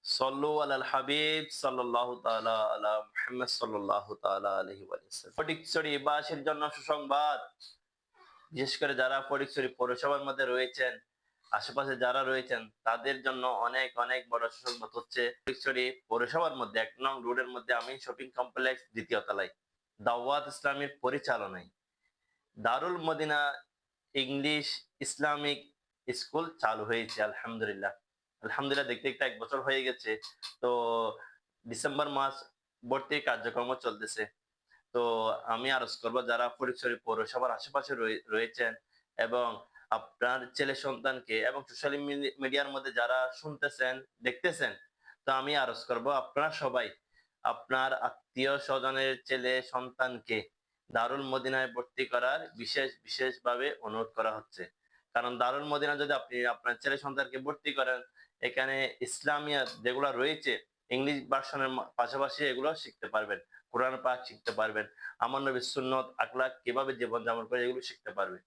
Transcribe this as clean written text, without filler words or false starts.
সল্লু আলাল হাবিব সাল্লাল্লাহু তাআলা আলা মুহাম্মদ সাল্লাল্লাহু তাআলা আলাইহি ওয়াসাল্লাম। ফটিকছড়ি বাসীর জন্য সুসংবাদ। বিশেষ করে যারা ফটিকছড়ি পৌরসভার মধ্যে রয়েছেন, আশেপাশে যারা রয়েছেন তাদের জন্য অনেক অনেক বড় সুসংবাদ হচ্ছে। ফটিকছড়ি পৌরসভার মধ্যে ১ নং রোডের মধ্যে আমিন শপিং কমপ্লেক্স ২য় তলায় দাওয়াত ইসলামীর পরিচালনায় দারুল মদিনা ইংলিশ ইসলামিক স্কুল চালু হয়েছে। আলহামদুলিল্লাহ। আলহামদুলিল্লাহ দেখতে দেখতে ১ বছর হয়ে গেছে। তো ডিসেম্বর মাস ভর্তির কার্যক্রম চলতেছে। তো আমি আরজ করব যারা ফটিকছড়ি পৌরসভার আশেপাশে রয়েছেন এবং আপনার ছেলে সন্তানকে এবং সোশ্যাল মিডিয়ার মধ্যে যারা শুনতেছেন, দেখতেছেন, তো আমি আরজ করব আপনারা সবাই আপনার আত্মীয় স্বজনের ছেলে সন্তানকে দারুল মদিনায় ভর্তি করার বিশেষভাবে অনুরোধ করা হচ্ছে। কারণ দারুল মদিনা যদি আপনি আপনার ছেলে সন্তানকে ভর্তি করেন, এখানে ইসলামিয়াত যেগুলো রয়েছে ইংলিশ ভার্সনের পাশাপাশি এগুলো শিখতে পারবেন। কোরআন পাক শিখতে পারবেন। আমার নবীর সুন্নত, আখলাক কিভাবে জীবন যাপন করে এগুলো শিখতে পারবে।